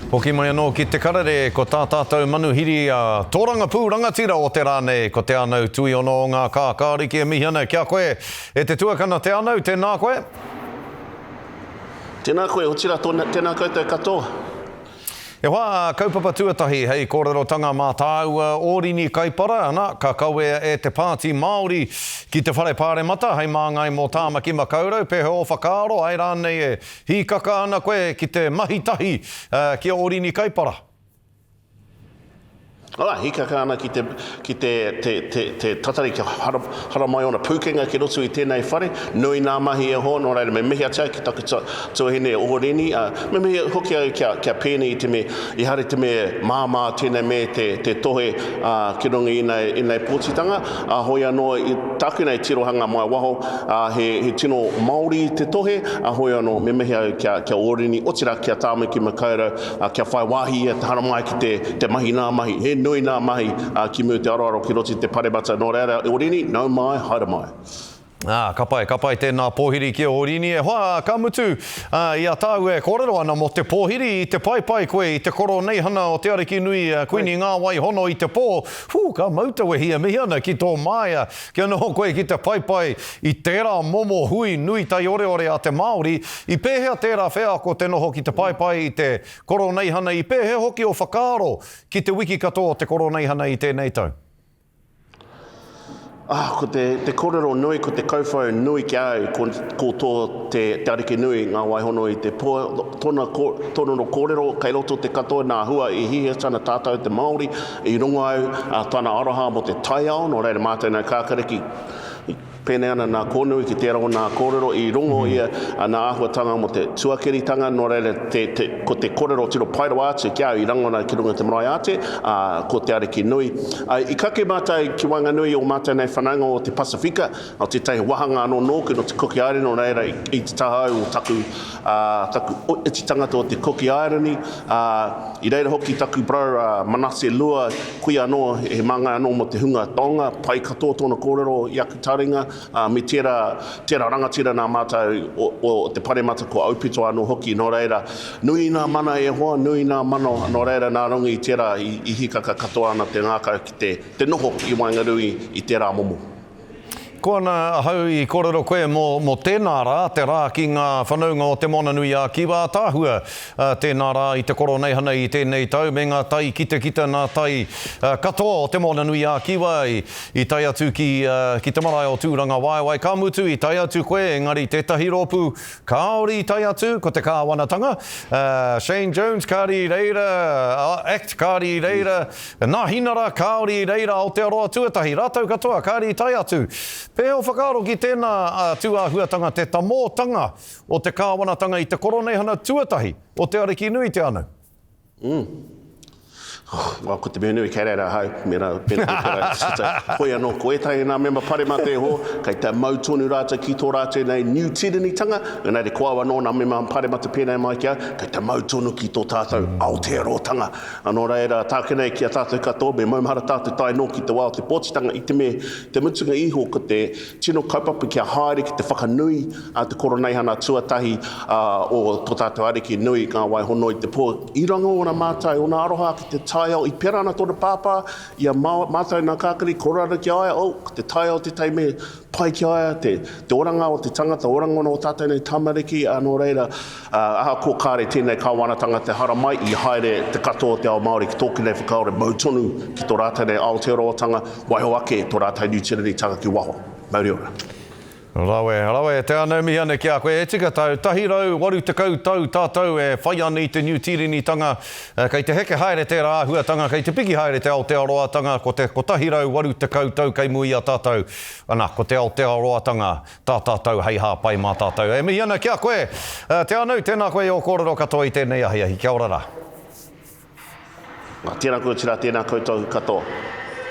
Hoki mai anō ki te karere ko tā tātou manuhiri a tōranga pū rangatira o te rāne ko te anau tui ono o ngā kākāriki e mihana kia koe e te tuakana te anau, tēnā koe? Tēnā koe, o tira tēnā koe te katoa. E wā, kaupapa tuatahi, hei kōrerotanga mā tāua ōrini kaipara, ana, ka kaue e te pāti Māori ki te whare pāre mata, hei māngai mō tāmaki makaurau, pehe o whakaaro, ai rānei e hīkaka ana koe ki te mahitahi ki ōrini kaipara. Hikaka ana ki te tatari ki hara mai ona pūkenga ki rotu i tēnei whare, nui nā mahi e ho, nō reira me mehia tia ki taku tuahine ōreni, me mehia hoki au kia pēne i hare te me māmā tēnei me te tohe ki rungi i nei pōtitanga, hoi anō i taku nei tirohanga mai waho, he tino Māori te tohe, hoi anō me mehia au kia ōreni, otira kia tāmaki makaurau, kia whai wāhi e te hara mai ki te mahi nā mahi, he nui nā mahi ki mu te aroaro ki roti te paremata nō reira ōrini, nau mai, haere mai. Ka pai tēnā pōhiri ki ōrini e hoa, ka mutu i a tāu e kōrero ana mo te pōhiri i te pai koe i te koro nei hana o te ariki nui kuini ngā wai hono i te pō. Ka mautau e hia mihi ana ki tō maia ki anō koe ki te pai i tērā momo hui nui tai ore a te Māori i pēhea tērā whea ko te noho ki te pai i te koro nei hana i pēhe hoki o whakaaro ki te wiki katoa te koro nei hana i tēnei tau. Ko te kōrero nui, ko te kauwhau nui ki au, ko tō te ariki nui ngā waihono i te pō, tōna no kōrero, kei roto te katoa nā hua i hihe tana tātou te Māori, i runga au tāna aroha mo te taiao, no reira mātou nā kākariki, pēnei ana nā kōnui ki tērā o nā kōrero i rongo ia nā āhuatanga mo te tuakeritanga no reira ko te kōrero tiro pairo atu ki au i rangona ki runga te marae ate ko te ariki nui. I kake mātai ki Wanganui o mātai nei whananga o te Pasifika o te tei wahanga anō nōku no te Cook Island no reira i te tahau o taku iti tangata o te Cook Island i reira hoki taku brau Manase Lua kui anō he manga anō mo te hunga Tonga pai katoa tōna kōrero i aku taringa me tērā rangatira nā mātou o te paremata ko aupito anō hoki no reira nui nā mana e hoa, nui nā mana no reira nā rongi i tērā i hikaka katoa ana te ngākau ki te noho i Waingarui i tērā momo. Ko ana hau i kōrero koe mo tēnā rā, te rā ki ngā whanaunga o te mona nui a kiwa tāhua tēnā rā i te koro nei hana i tēnei tau, me ngā tai kita nā tai katoa o te mona nui a kiwa i tai atu ki te marae o tūranga waiwai ka mutu i tai atu koe, engari tētahi rōpū kāori i tai atu ko te kāwanatanga, Shane Jones kāri reira, Act kāri reira, nā hinara kāori reira o te aroa tuatahi, rātau katoa kāri i tai atu. Pēhe o whakaaro ki tēnā tuahuatanga te tamōtanga o te kāwanatanga i te koronehana tuatahi o te ariki nui te anau. Ko te menui kei reira hau, mera pēra hoi anō ko etai nā mema paremate ho, kei te mautonu rātou ki tō rātou nei New Zealand tanga, nā re koawa nō nā mema paremate pēnei mai kia, kei te mautonu ki tō tātou Aotearoa anō reira tākenei ki a tātou katoa, me maumahara tātou tai nō ki te wā o te pōtitanga i te me, te mutunga iho ko te tino kaupapa ki a haere ki te whakanui a te koroneihana tuatahi o tō tātou ariki nui ngā waihono i te pō. I ranga o nā mātai o nā aroha ki te taiao i pera ana tōna pāpā, ia mātai nā kākari, korara ki aia, te taiao te teime pai ki aia, te oranga o te tangata, oranga o tātou nei tamariki, anō reira, aha ko kāre tēnei kāwanatanga te hara mai, i haere te katoa te ao Māori ki tōku nei whakaore mautonu ki tō rātou nei Aotearoa waiho ake tō rātou New Zealand tanga ki waho. Mauri ora. Rawe, te anau mihi ana ki a koe, e tika tau, tahi rau, waru te kau tau tātou e whai ana i te New Zealand tanga, kei te heke haere tērā āhuatanga, kei te piki haere te Aotearoa tanga, ko tahi rau, waru te kau tau, kei mui a tātou, ana, ko te Aotearoa tanga, tātou hei hāpai mā tātou. E mihi ana ki a koe, te anau, tēnā koe o kōrero katoa i tēnei ahi, kia ora rā. Tēnā koe tira, tēnā koutou katoa.